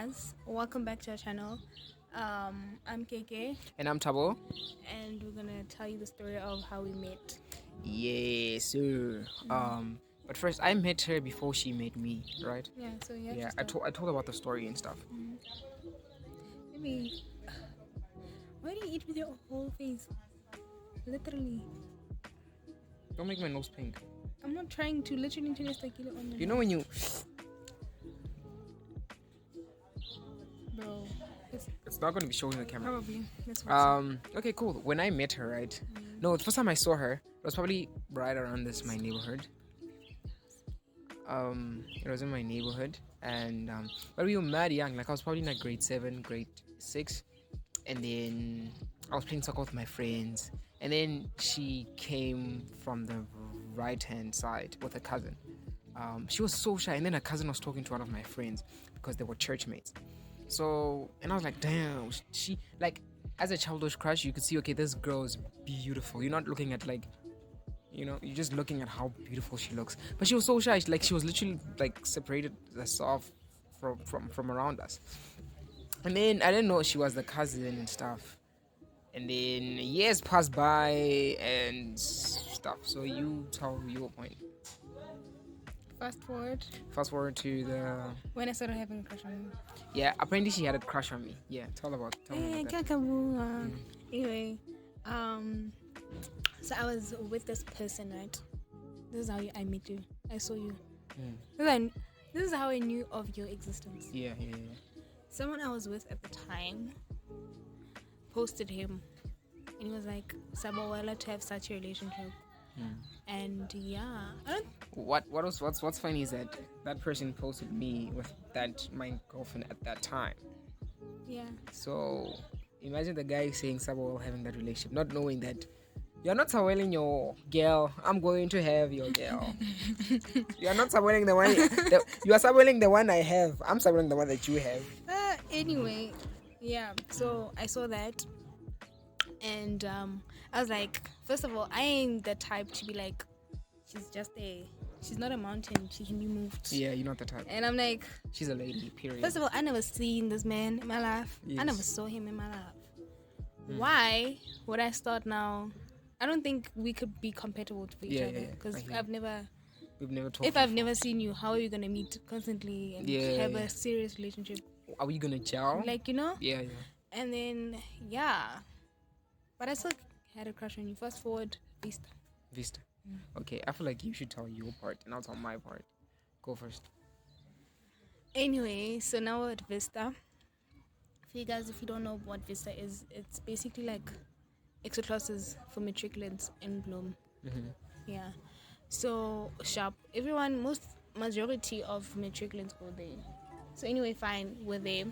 guys, welcome back to our channel. I'm KK, And I'm Tabo. and we're gonna tell you the story of how we met. Yes, sir. But first, I met her before she met me, right? Yeah, so you have Yeah, to start. I told about the story and stuff. Maybe. Why do you eat with your whole face? Literally. Don't make my nose pink. I'm not trying to. Literally, taste like you on the You know when you, bro. it's not gonna be showing the camera. Probably. That's what. Okay, cool. When I met her, right? No, the first time I saw her, it was probably right around my neighborhood. It was in my neighborhood, and but we were mad young. Like I was probably in like grade 7, grade 6, and then I was playing soccer with my friends, and then she came from the right hand side with a cousin. She was so shy, and then her cousin was talking to one of my friends because they were church mates. So, and I was like, damn, she like as a childish crush, you could see, okay, this girl is beautiful. You're not looking at like, you're just looking at how beautiful she looks. But she was so shy, she was literally like separated herself from around us. And then I didn't know she was the cousin and stuff. And then years passed by and stuff. So you tell your point. Fast forward to the When I started having a crush on you. yeah. Apparently she had a crush on me. Yeah, tell me about that. Anyway, so I was with this person, right? This is how I met you. I saw you. This is how I knew of your existence. Yeah. Someone I was with at the time posted him, and he was like, "Sabawala to have such a relationship." And yeah, I don't. What's funny is that person posted me with my girlfriend at that time. Yeah. So imagine the guy saying Sabo having that relationship, not knowing that you're not surveilling your girl. I'm going to have your girl. You're not surveilling the one. You are surveilling the one I have. I'm surveilling the one that you have. Anyway, yeah. So I saw that, and I was like, first of all, I ain't the type to be like, she's not a mountain. She can be moved. Yeah, you're not the type. And I'm like, she's a lady. Period. First of all, I never seen this man in my life. Yes. I never saw him in my life. Why would I start now? I don't think we could be compatible for each other because we've never talked. If I've never seen you, how are you gonna meet constantly and have a serious relationship? Are we gonna gel? Like Yeah. And then but I still had a crush on you. Fast forward, Vista. Okay, I feel like you should tell your part and I'll tell my part. Go first. Anyway, so now we're at Vista. For you guys, if you don't know what Vista is, it's basically like extra classes for matriculants in Bloom. Yeah. So sharp. Majority of matriculants go there. So anyway, fine, we're there.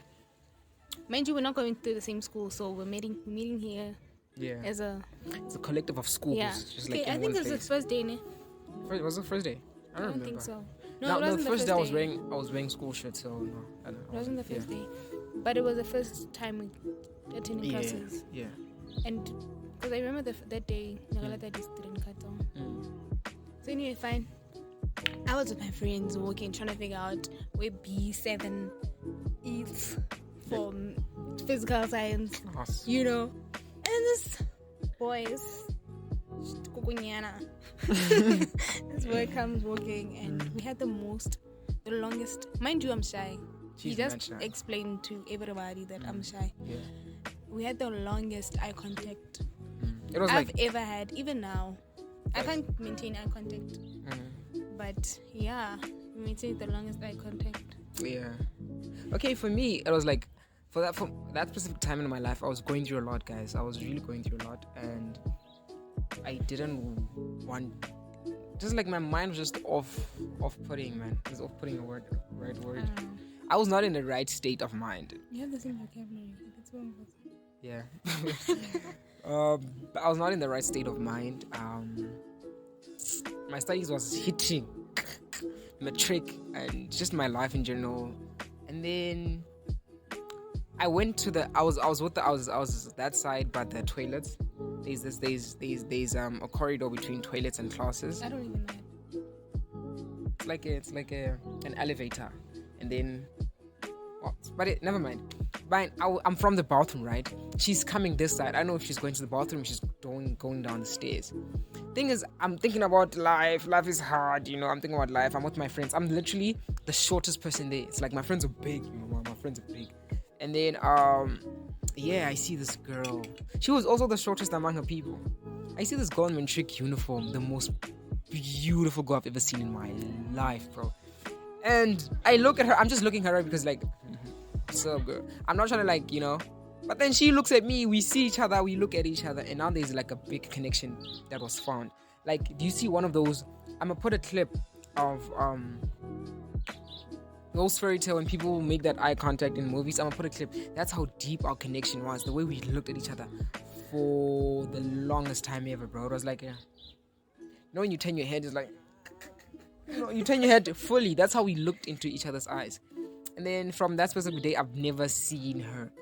Mind you, we're not going to the same school, so we're meeting here. Yeah. It's a collective of schools. Yeah. Just okay, like I think it was the first day, ne? Was it the first day? I don't think so. No, it wasn't the first day day. I was wearing school shirts, so no. It wasn't the first day. But it was the first time we attending classes. Yeah. And because I remember that day, Nagalata didn't cut on. So anyway, fine. I was with my friends walking, trying to figure out where B7 is for physical science. Awesome. And this boy is this boy comes walking, and we had the longest. Mind you, I'm shy. He just explained to everybody that I'm shy. Yeah. We had the longest eye contact It was I've ever had. Even now, I can't maintain eye contact. But yeah, we maintained the longest eye contact. Yeah. Okay, for me, it was like for that specific time in my life, I was going through a lot, guys. I was really going through a lot, and I didn't want. Just like my mind was just off-putting, man. It was off-putting a right word. I was not in the right state of mind. You have the same vocabulary. That's one of Yeah. But I was not in the right state of mind. My studies was hitting matric and just my life in general. And then I went to I was that side, but the toilets. There's a corridor between toilets and classes. I don't even know. It's like an elevator, and then Never mind. Fine, I'm from the bathroom, right? She's coming this side. I know if she's going to the bathroom, she's going down the stairs. Thing is, I'm thinking about life. Life is hard, I'm thinking about life. I'm with my friends. I'm literally the shortest person there. It's like my friends are big, my friends are big. And then, I see this girl. She was also the shortest among her people. I see this girl in Matric uniform, the most beautiful girl I've ever seen in my life, bro. And I look at her. I'm just looking at her because, like, what's up, girl? I'm not trying to, But then she looks at me. We see each other. We look at each other. And now there's, like, a big connection that was found. Like, do you see one of those? I'm going to put a clip of those fairy tale when people make that eye contact in movies. I'm going to put a clip. That's how deep our connection was. The way we looked at each other for the longest time ever, bro. It was like, when you turn your head, it's like, you turn your head fully. That's how we looked into each other's eyes. And then from that specific day, I've never seen her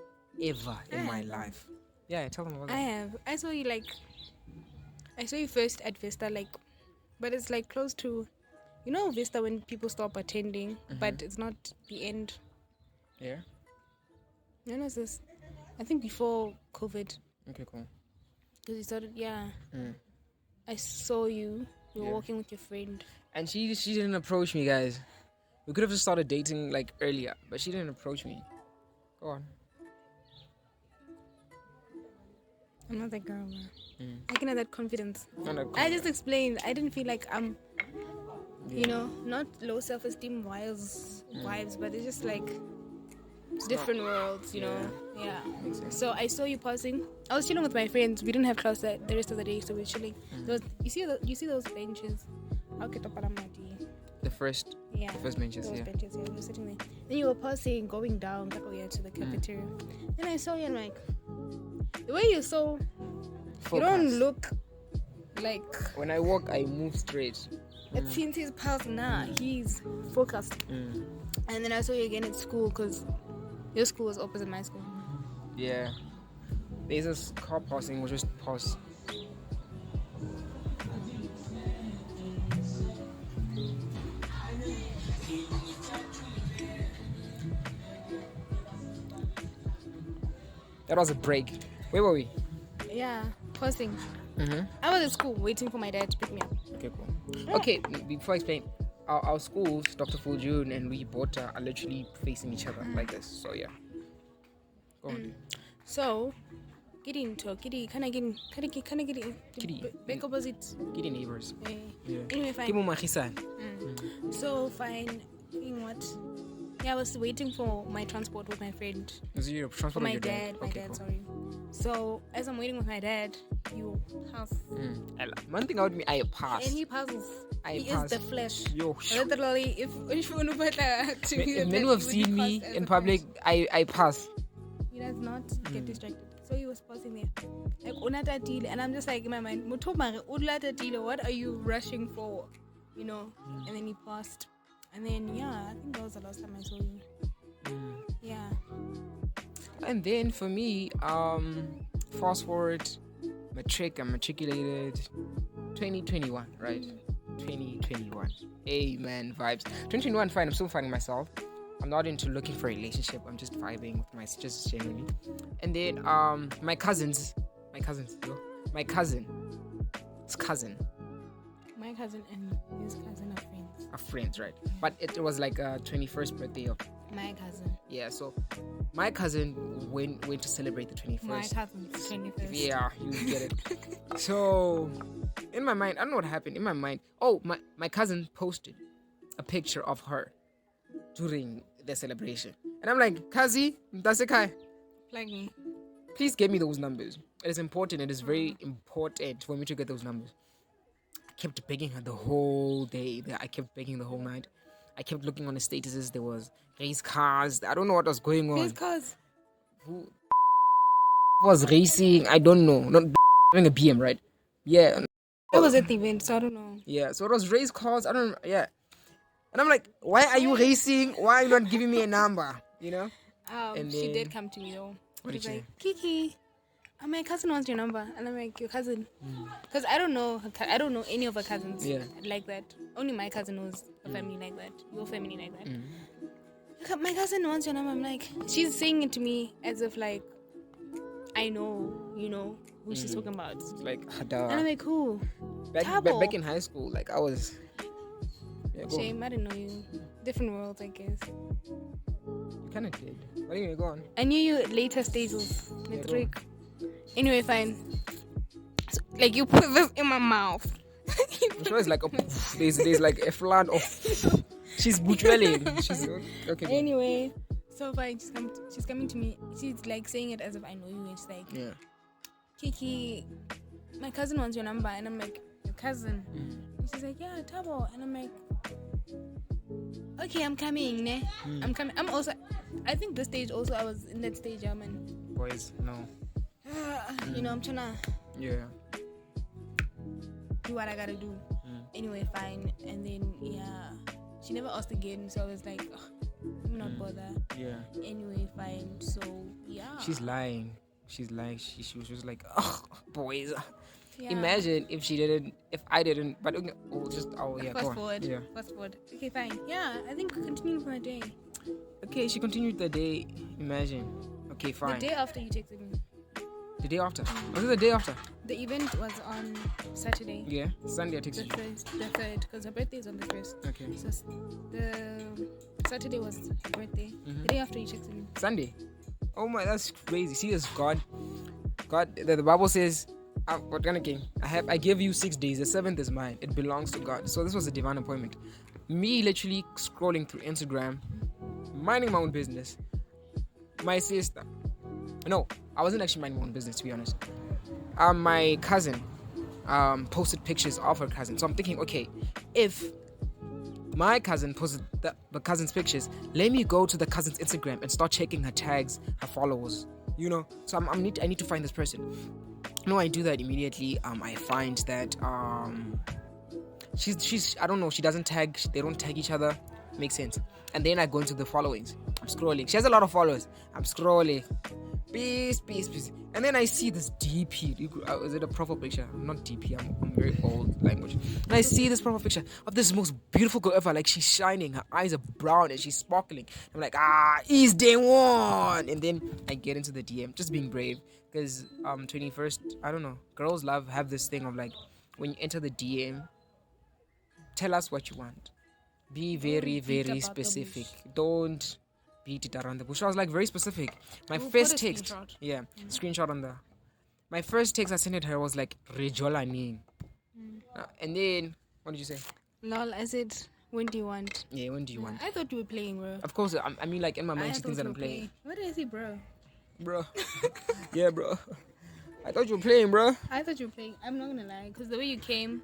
ever in my life. Yeah, tell them about that. I have. I saw you first at Vista, but it's like close to, Vista when people stop attending, but it's not the end. Yeah. When was this? I think before COVID. Okay, cool. Because you started, I saw you. You were walking with your friend. And she didn't approach me, guys. We could have just started dating earlier, but she didn't approach me. Go on. I'm not that girl, man. I can have that confidence. I just explained. I didn't feel like I'm, not low self-esteem vibes, but it's just like different worlds, Yeah. So I saw you passing. I was chilling with my friends. We didn't have class the rest of the day, so we were chilling. You see those benches? The first benches, those benches, we were sitting there. Then you were passing, going down, to the cafeteria. Then I saw you and the way you're so focused. You don't look like when I walk, I move straight. It seems his pulse now. He's focused. And then I saw you again at school because your school was opposite my school. Yeah. There's this car passing. We'll just pause. That was a break. Where were we? Yeah, pausing. I was at school waiting for my dad to pick me up. Okay, cool. Okay, before I explain, our schools, Dr. Fuljun and Louis Bota, are literally facing each other like this. So yeah, go on. So, getting back opposite. Getting neighbors. Yeah. Anyway, fine. So fine. What? Yeah, I was waiting for my transport with my friend. Is it your transport? For my dad. My dad, cool. Sorry. So as I'm waiting with my dad, you pass. One thing about me, I pass. And he passes. He pass. is the flesh. Yo. Literally, if you want to put that to me, many who have seen me in public, I pass. He does not get distracted. So he was passing there. Like, and I'm just like in my mind, what are you rushing for? And then he passed. And then, I think that was the last time I saw you. Yeah. And then for me, fast forward, I'm matriculated, 2021, right? 2021. Amen, vibes. 2021, fine, I'm still finding myself. I'm not into looking for a relationship. I'm just vibing with my just generally. And then, my cousin, My cousin and his cousin are friends, right? But it was like a 21st birthday of my cousin. Yeah, so my cousin went to celebrate the 21st. My cousin's 21st. Yeah, you get it. So in my mind, I don't know what happened. In my mind, my cousin posted a picture of her during the celebration. And I'm like, Kazi, that's okay. Like me. Please get me those numbers. It is important. It is very important for me to get those numbers. I kept begging her the whole day. I kept begging the whole night. I kept looking on the statuses. There was race cars. I don't know what was going on. Race cars? Who was racing? I don't know. Not having a BM, right? Yeah. I was at the event, so I don't know. Yeah, so it was race cars. I don't know. Yeah. And I'm like, why are you racing? Why are you not giving me a number? You know? And she did come to me though. What did she say? Kiki, my cousin wants your number. And I'm like, your cousin? Because I don't know any of her cousins like that. Only my cousin knows her family like that. Your family like that. My cousin wants your number. I'm like, she's saying it to me as if like, I know, who she's talking about. It's like, And I'm like, who? back in high school, like I was. Yeah, go. Shame, I didn't know you. Different worlds, I guess. You kind of did. But anyway, go on. I knew you at later stages. Yeah, Trick. Anyway, fine. So, like you put this in my mouth. I'm sure it's like there's like a flood of. She's butwelling. She's okay. Anyway, so fine. She's coming to me. She's like saying it as if I know you. And she's like, yeah. Kiki, my cousin wants your number, and I'm like, your cousin? And she's like, yeah, Tabo, and I'm like, okay, I'm coming, ne? I'm coming. I'm also, I think this stage also I was in that stage, man. Boys, no. I'm trying to do what I gotta do. Anyway, fine. And then she never asked again, so I was like, let me not bother. Yeah. Anyway, fine. So she's lying. She's lying. She was like, oh, boys. Yeah. Imagine if I didn't, but go fast forward. Yeah. Fast forward. Okay, fine. Yeah, I think we continued for a day. Okay, she continued the day. Imagine. Okay, fine. The day after you texted me. The day after? Was it the day after? The event was on Saturday. Yeah, Sunday I texted you. The third, because her birthday is on the 1st. Okay. So the Saturday was her birthday. The day after you texted me. Sunday? Oh my, that's crazy. See, it's God, the Bible says, what kind of king? I give you 6 days. The 7th is mine. It belongs to God. So this was a divine appointment. Me literally scrolling through Instagram, minding my own business. My sister. No, I wasn't actually minding my own business, to be honest. My cousin posted pictures of her cousin. So I'm thinking, okay, if my cousin posted the cousin's pictures, let me go to the cousin's Instagram and start checking her tags, her followers. So I need to find this person. No, I do that immediately. I find that she's I don't know, she doesn't tag, they don't tag each other. Makes sense. And then I go into the followings. I'm scrolling. She has a lot of followers. I'm scrolling. Peace. And then I see this DP. Is it a profile picture? I'm not DP. I'm very old language. And I see this profile picture of this most beautiful girl ever. Like, she's shining. Her eyes are brown and she's sparkling. I'm like, is day one. And then I get into the DM. Just being brave. Because 21st, I don't know. Girls have this thing of like, when you enter the DM, tell us what you want. Be very, very specific. Don't beat it around the bush. I was like very specific. My first text, screenshot on the. My first text I sent her was like Rejola name, and then what did you say? Lol, I said, when do you want? Yeah, when do you want? I thought you were playing, bro. Of course, I mean like in my mind she thinks that I'm playing. What did I say, bro? Yeah, bro. I thought you were playing, bro. I thought you were playing. I'm not gonna lie, because the way you came,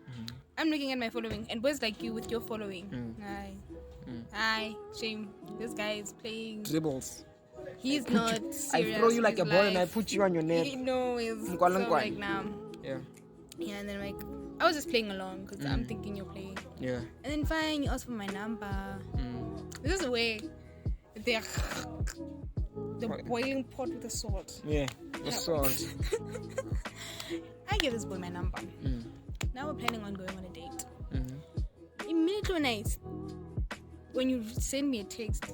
I'm looking at my following, and boys like you with your following. Aye, shame. This guy is playing dribbles. He's not serious. I throw you like a ball and I put you on your neck. No, it's so like now. Yeah. Yeah, and then like I was just playing along because I'm thinking you're playing. Yeah. And then fine, you asked for my number. This is a way. The boiling pot with the salt. Yeah, the salt. I give this boy my number. Now we're planning on going on a date. Immediately when you send me a text.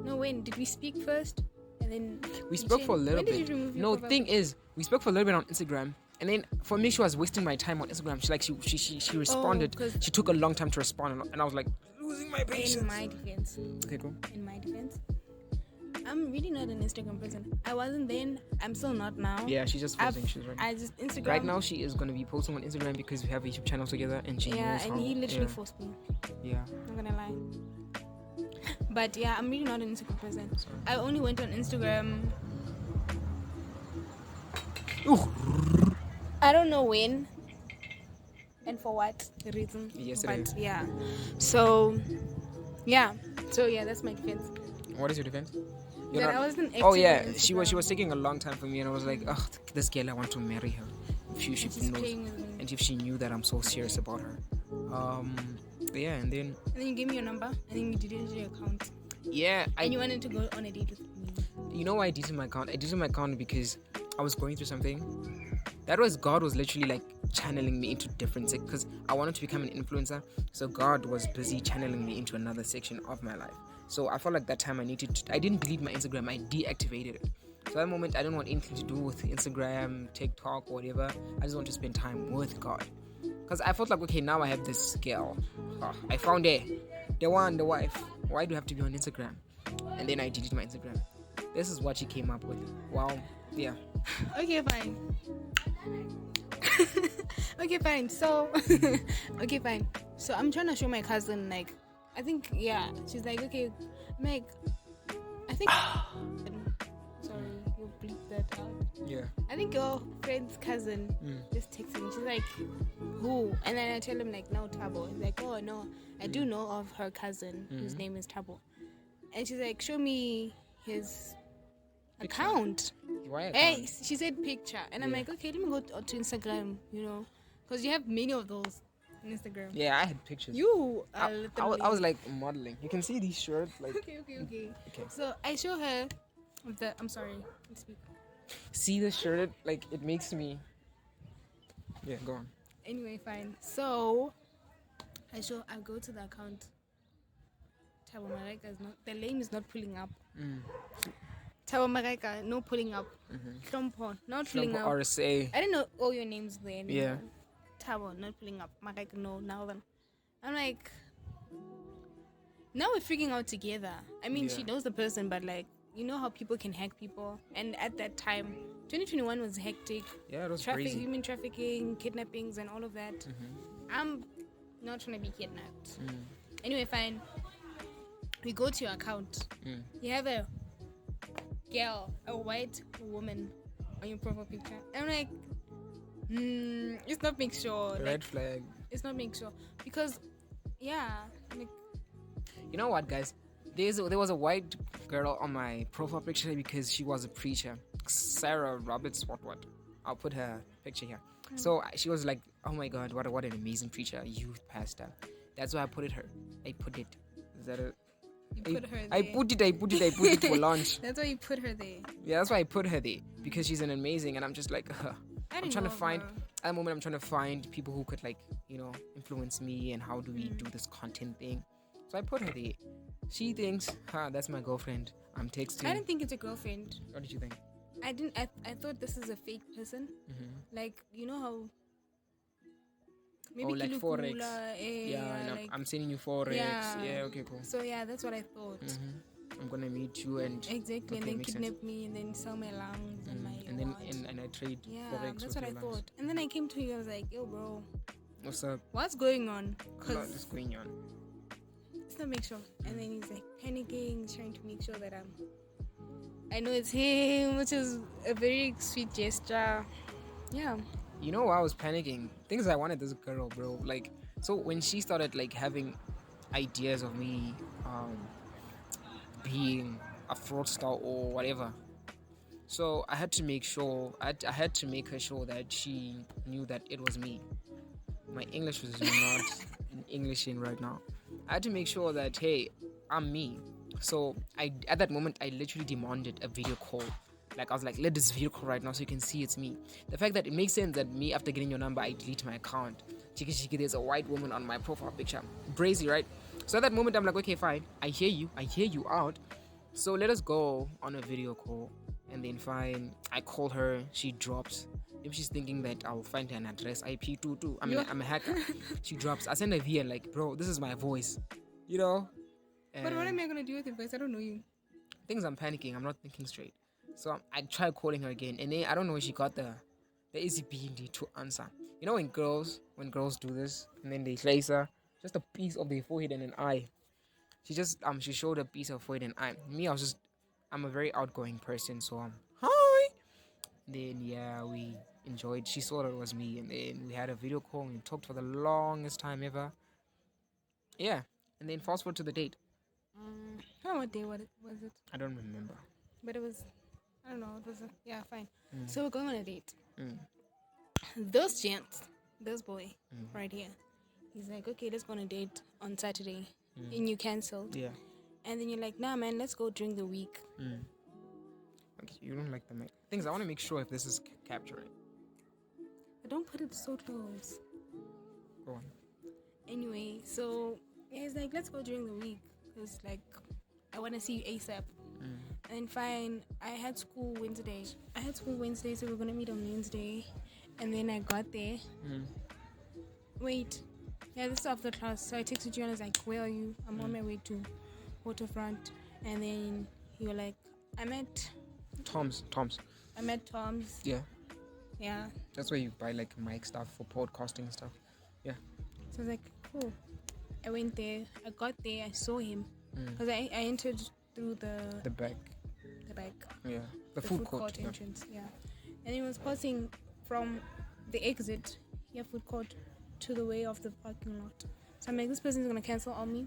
No, when did we speak first? And then we spoke for a little bit. Did you remove your no, profile? Thing is, we spoke for a little bit on Instagram. And then for me, she was wasting my time on Instagram. She responded. She took a long time to respond, and I was like losing my patience. In my defense. Okay, cool. In my defense, I'm really not an Instagram person. I wasn't then. I'm still not now. Yeah, she's just posting. She's right. I just Instagram. Right now, she is gonna be posting on Instagram because we have a YouTube channel together, and she knows how. And he literally forced me. Yeah. Not gonna lie. But yeah, I'm really not an Instagram person. I only went on Instagram. I don't know when and for what reason. Yesterday. But yeah. So that's my defense. What is your defense? I wasn't active. Oh yeah, she was taking a long time for me, and I was like, this girl, I want to marry her. If she knew that I'm so serious about her. Yeah, and then you gave me your number, and then you deleted your account. Yeah, and you wanted to go on a date with me. You know why I deleted my account? I deleted my account because I was going through something. God was literally like channeling me into different because I wanted to become an influencer. So God was busy channeling me into another section of my life. So I felt like that time I didn't delete my Instagram, I deactivated it. So that moment, I don't want anything to do with Instagram, TikTok, or whatever. I just want to spend time with God. Because I felt like, okay, now I have this girl. I found her. The one, the wife. Why do I have to be on Instagram? And then I deleted my Instagram. This is what she came up with. Wow. Yeah. Okay, fine. Okay, fine. So, okay, fine. So I'm trying to show my cousin, like, I think, yeah. She's like, okay, Meg, I think. Sorry, you bleep that out. Yeah. I think your friend's cousin just texted me. She's like, who? And then I tell him, like, no, Tabo. He's like, oh, no, I do know of her cousin whose name is Tabo. And she's like, show me his account. Why Hey, she said picture. And I'm like, okay, let me go to Instagram, because you have many of those on Instagram. Yeah, I had pictures. You I was like modeling. You can see these shirts. Like, okay. So I show her I'm sorry. Let's speak. see the shirt? Like, it makes me. Yeah, go on. Anyway, fine. So I go to the account. Tabo Mareka is not, the name is not pulling up. Tabo Mareka, no pulling up. Klompo, not pulling up. RSA. I didn't know all your names there anymore. Yeah. Tabo, not pulling up. Mareka, no, now then. I'm like, now we're freaking out together. I mean, she knows the person, but like, you know how people can hack people? And at that time, 2021 was hectic. Yeah, it was crazy. Human trafficking, kidnappings, and all of that. I'm not trying to be kidnapped. Anyway, fine. We go to your account. You have a girl, a white woman on your profile picture. I'm like, it's not make sure. Red flag. It's not make sure. Because, yeah. Like, you know what, guys? There was a white girl on my profile picture because she was a preacher. Sarah Roberts, what? I'll put her picture here. So she was like, oh my God, what an amazing preacher, youth pastor. That's why I put it her. I put it. Is that it? You put her there. I put it for lunch. That's why you put her there. Yeah, that's why I put her there. Because she's an amazing, and I'm just like, I'm trying to find, at the moment I'm trying to find people who could like, influence me and how do we do this content thing. So I put her there. She thinks, that's my girlfriend. I'm texting. I didn't think it's a girlfriend. What did you think? I didn't. I thought this is a fake person. Like, you know how. Maybe like Forex. Like, I'm sending you Forex. Yeah, okay, cool. So yeah, that's what I thought. I'm gonna meet you and exactly, and then kidnap me and then sell my lungs and my and I trade Forex. That's what I thought. And then I came to you. I was like, yo, bro, what's up? What's going on? What's going on? It's not make sure. And then he's like panicking, trying to make sure that I know it's him, which is a very sweet gesture. Yeah. You know why I was panicking? Things I wanted this girl, bro. Like, so when she started like having ideas of me being a fraudster or whatever, so I had to make sure I had to make her sure that she knew that it was me. My English was not Englishing right now. I had to make sure that, hey, I'm me. So at that moment I literally demanded a video call. Like, I was like, let this video call right now so you can see it's me. The fact that it makes sense that me, after getting your number, I delete my account. Chiki, there's a white woman on my profile picture. Brazy, right? So at that moment I'm like, okay, fine, I hear you out. So let us go on a video call. And then fine, I call her, she drops. Maybe she's thinking that I'll find her an address, IP too. I'm a hacker. She drops. I send her VN like, bro, this is my voice. But what am I gonna do with your voice? I don't know you. Things I'm panicking. I'm not thinking straight. So I try calling her again, and then I don't know where she got the easy to answer. You know when girls do this, and then they place her just a piece of their forehead and an eye. She showed a piece of forehead and eye. Me, I'm a very outgoing person, so hi. Then we enjoyed. She saw that it was me, and then we had a video call and we talked for the longest time ever. Yeah, and then fast forward to the date. What day was it? I don't remember. But it was, I don't know, it was, fine. So we're going on a date. This boy right here, he's like, okay, let's go on a date on Saturday. And you cancelled. Yeah. And then you're like, nah, man, let's go during the week. Okay, you don't like the things. I want to make sure if this is capturing. But don't put it so close. Go on. Anyway, so he's like, let's go during the week. Because, like, I want to see you ASAP. And then fine, I had school Wednesday, so we're going to meet on Wednesday. And then I got there. Wait. Yeah, this is after class. So I texted you and I was like, where are you? I'm on my way to Waterfront. And then you were like, I'm at Tom's. Yeah. Yeah. That's where you buy like mic stuff for podcasting stuff. Yeah. So I was like, cool. I went there. I got there. I saw him. Because I entered through the back. Yeah. The food court entrance. Yeah. And he was passing from the exit, food court, to the way of the parking lot. So I'm like, this person's going to cancel on me.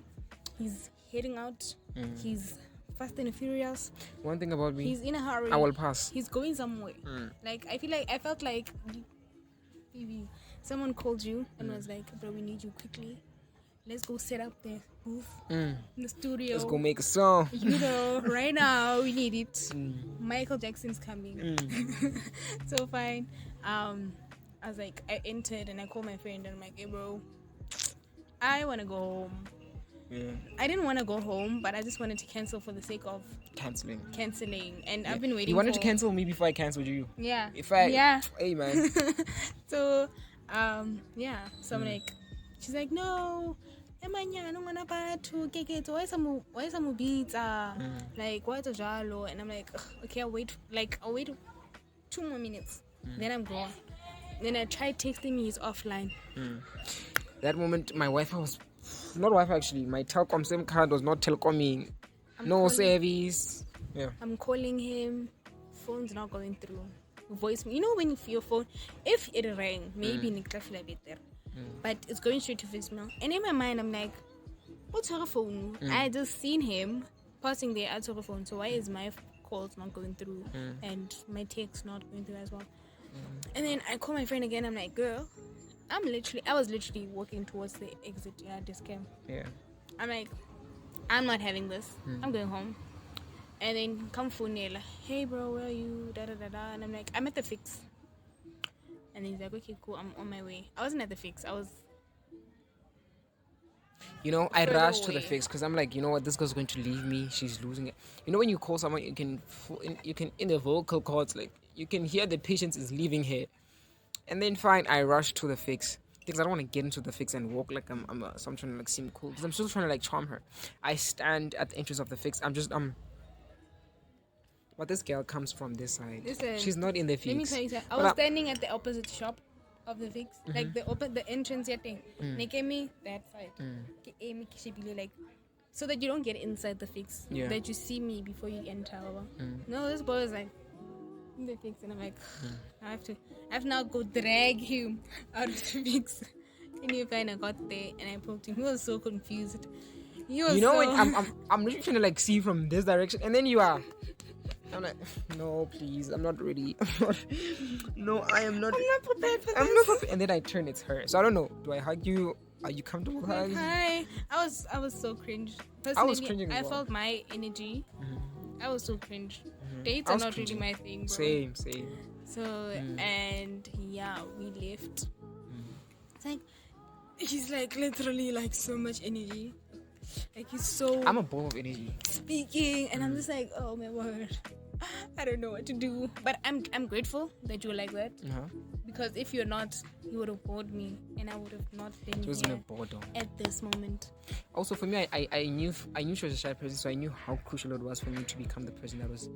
He's heading out. He's fast and furious. One thing about me, he's in a hurry. I will pass. He's going somewhere. Like, I felt like maybe someone called you and was like, bro, we need you quickly. Let's go set up the booth in the studio. Let's go make a song. You know, right now we need it. Michael Jackson's coming. So fine. I was like, I entered and I called my friend and I'm like, hey bro, I want to go home. Yeah. I didn't want to go home, but I just wanted to cancel for the sake of canceling. And I've been waiting. You wanted to cancel me before I cancelled you. Yeah. Hey man. So So I'm like, she's like, no. Like, why jalo? And I'm like, okay, I'll wait 2 more minutes. Then I'm gone. Then I tried texting me, he's offline. That moment, my Wi-Fi was not Wi-Fi actually. My Telkom SIM card was not Telkoming. No service. Yeah. I'm calling him. Phone's not going through. Voice. You know when your phone, if it rang, maybe a bit there. But it's going straight to voicemail. And in my mind, I'm like, what's her phone? I just seen him passing there at her phone. So why is my calls not going through and my text not going through as well? And then I call my friend again. I'm like, girl, I was literally walking towards the exit. Yeah, this cam. Yeah. I'm like, I'm not having this. I'm going home. And then come phone like, hey bro, where are you? Da da da da. And I'm like, I'm at the fix. And he's like, okay, cool, I'm on my way. I wasn't at the fix. I was. You know, I rushed to the fix because I'm like, you know what, this girl's going to leave me. She's losing it. You know, when you call someone, you can in the vocal cords, like you can hear the patience is leaving her. And then fine, I rushed to the fix because I don't want to get into the fix and walk like I'm trying to like seem cool because I'm still trying to like charm her. I stand at the entrance of the fix. But this girl comes from this side. Listen, she's not in the fix. Let me tell you something. I was standing at the opposite shop of the fix, like the entrance thing. They gave me that side. Like, so that you don't get inside the fix. Yeah. That you see me before you enter. No, this boy is like in the fix, and I'm like, I have to now go drag him out of the fix. And you find I got there and I poked him. He was so confused. When I'm really trying to like see from this direction, and then you are. I'm like, no, please, I'm not ready. No, I am not. I'm not prepared for this. I'm not prepared. And then I turn, it's her. So I don't know. Do I hug you? Are you comfortable with hugs? Hi. I was so cringe. Personally, I was cringing as well. I felt my energy. I was so cringe. Dates are not really my thing, bro. Same. So, and yeah, we left. It's like, he's like literally like so much energy. Like he's so... I'm a ball of energy. Speaking, and I'm just like, oh my word. I don't know what to do. But I'm grateful that you're like that. Because if you're not, you would have bored me. And I would have not been here at this moment. Also for me, I knew she was a shy person, so I knew how crucial it was for me to become the person that was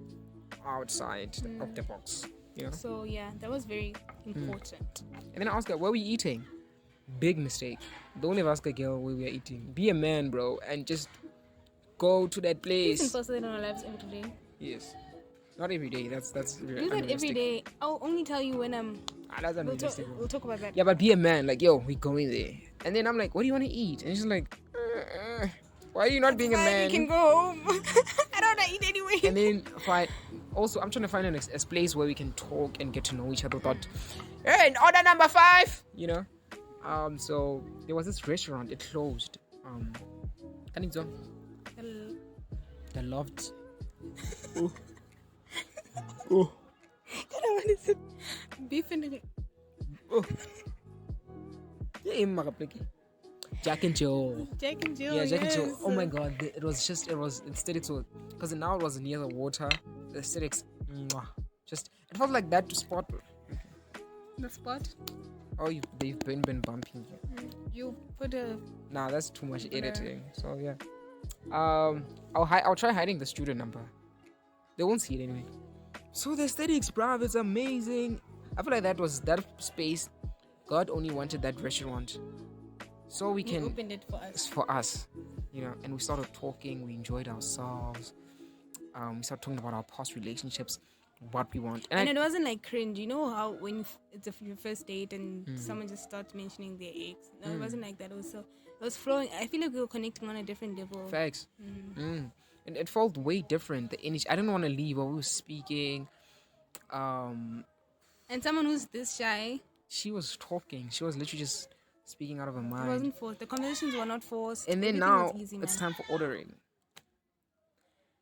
outside of the box. You know? So yeah, that was very important. And then I asked her, where were you eating? Big mistake. Don't ever ask a girl where we are eating. Be a man, bro, and just go to that place. Please in our lives every day. Yes. Not every day. That's do that every day. I'll only tell you when I'm... that's unrealistic. We'll talk about that. Yeah, but be a man. Like, yo, we going there. And then I'm like, what do you want to eat? And she's like, why are you not being a man? We can go home. I don't want to eat anyway. And then also, I'm trying to find a place where we can talk and get to know each other without, hey, order number 5, you know? So there was this restaurant, it closed. The Loft. Oh. What is it? Beef and oh. Yeah, Jack and Jill. Jack and Jill. Yeah, Jack and Jill. yes. Oh my god, it was aesthetics. Because now it was near the water. The aesthetics, just it felt like that spot. The spot. Oh, they've been bumping you. You put a. Nah, that's too much editing. So yeah. I'll try hiding the student number. They won't see it anyway. So the aesthetics, bruv, it's amazing. I feel like that space. God only wanted that restaurant, so we can opened it for us. For us, and we started talking. We enjoyed ourselves. We started talking about our past relationships, what we want, and it wasn't like cringe. You know how when it's your first date and someone just starts mentioning their ex. No, it wasn't like that. It was flowing. I feel like we were connecting on a different level. Facts. And it felt way different. The energy. I didn't want to leave while we were speaking. And someone who's this shy. She was talking. She was literally just speaking out of her mind. It wasn't forced. The conversations were not forced. And then now it's time for ordering.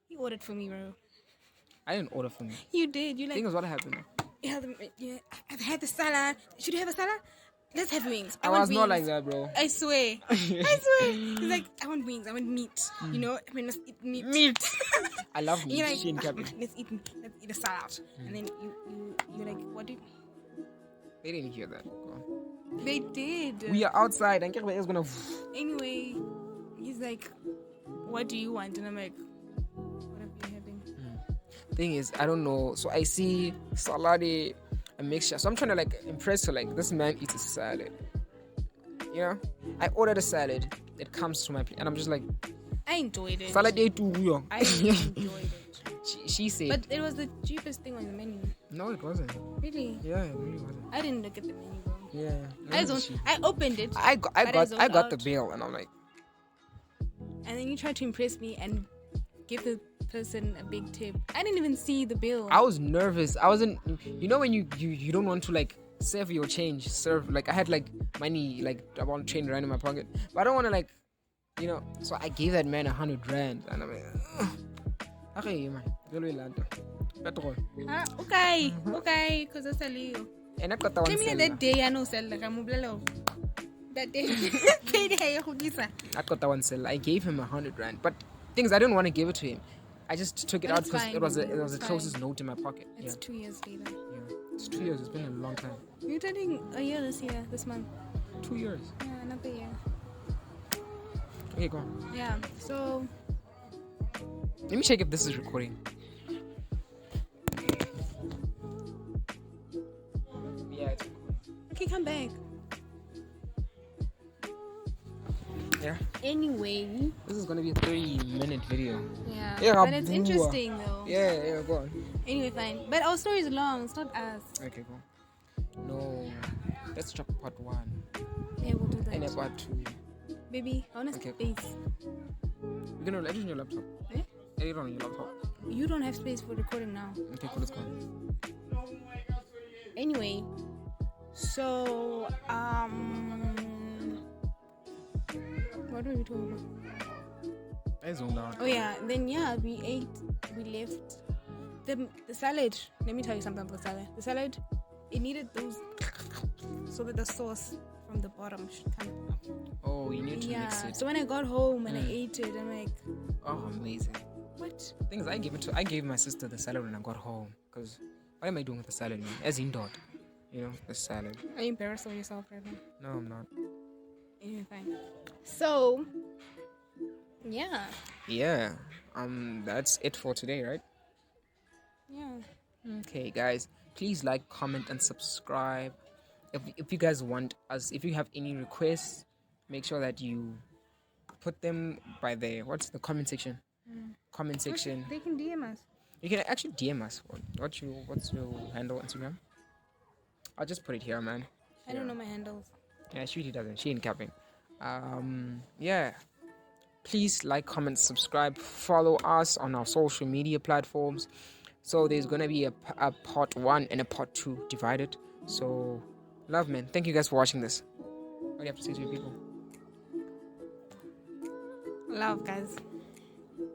You ordered for me, bro. I didn't order for me. You did. You like. Thing is, what happened? I've had the salad. Should you have a salad? Let's have wings. I was not like that, bro. I swear. He's like, I want wings. I want meat. I mean, let's eat meat. Meat. I love meat. Like, let's eat a salad. And then you're like, what do you... They didn't hear that. They did. We are outside and is gonna. Anyway, he's like, what do you want? And I'm like, what are you having? Thing is, I don't know. So I see salad, a mixture. So I'm trying to like impress her. Like, this man eats a salad. I ordered a salad. It comes to my plate, and I'm just like, I enjoyed it. Salad day too. I enjoyed it. She said. But it was the cheapest thing on the menu. No, it wasn't. Really? Yeah, it really wasn't. I didn't look at the menu, bro. Yeah. I opened it. I got the bill, and I'm like. And then you tried to impress me and give the person a big tip. I didn't even see the bill. I was nervous. I wasn't. When you don't want to like serve your change. Like I had like money like about chain around in my pocket, but I don't want to like, So I gave that man 100 rand, and I'm like. Okay, man. Petrol. Okay, because I tell you. And I got the one. Tell me that day I know sell like I'm that day. I got that one sell. I gave him 100 rand, but things I didn't want to give it to him. I just took it out because it was the closest note in my pocket. It's 2 years later. Yeah, it's 2 years. It's been a long time. You're turning a year this month. 2 years. Yeah, another year. Okay, go on. Yeah. So. Let me check if this is recording. Yeah, it's recording. Okay, come back. Yeah. Anyway. This is gonna be a 30-minute video. Yeah. But it's interesting though. Yeah, go on. Anyway, fine. But our story is long. It's not us. Okay, go on. No. Let's drop part 1. Yeah, we'll do that. And part 2. Baby, I want space. We're gonna edit on your laptop. Eh? Edit on your laptop. You don't have space for recording now. Okay, cool, let's go. Anyway, so what were we talking about? I zoned out. Oh yeah, then we ate, we left the salad. Let me tell you something about the salad. The salad, it needed those so that the sauce from the bottom should come up. Oh, you need to mix it. So when I got home and I ate it, I'm like, oh, amazing. What? Things I gave my sister the salad when I got home, because what am I doing with the salad, man? As in dot, the salad. Are you embarrassed of yourself right now? No, I'm not. Anyway, fine. So, yeah. Yeah. That's it for today, right? Yeah. Okay, guys. Please like, comment, and subscribe. If you guys want us, if you have any requests, make sure that you put them by what's the comment section? Comment section. They can DM us. You can actually DM us. What's your handle on Instagram? I'll just put it here, man. I don't know my handles. Yeah, she really doesn't. She ain't capping. Yeah. Please like, comment, subscribe, follow us on our social media platforms. So there's gonna be a part 1 and a part 2 divided. So love, man. Thank you guys for watching this. What do you have to say to your people? Love, guys.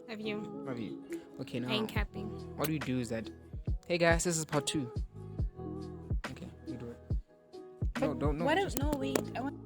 Love you. Love you. Okay, now. I ain't capping. What we do is that, hey guys, this is part 2. Okay, you do it. But No, don't. No, wait. I want.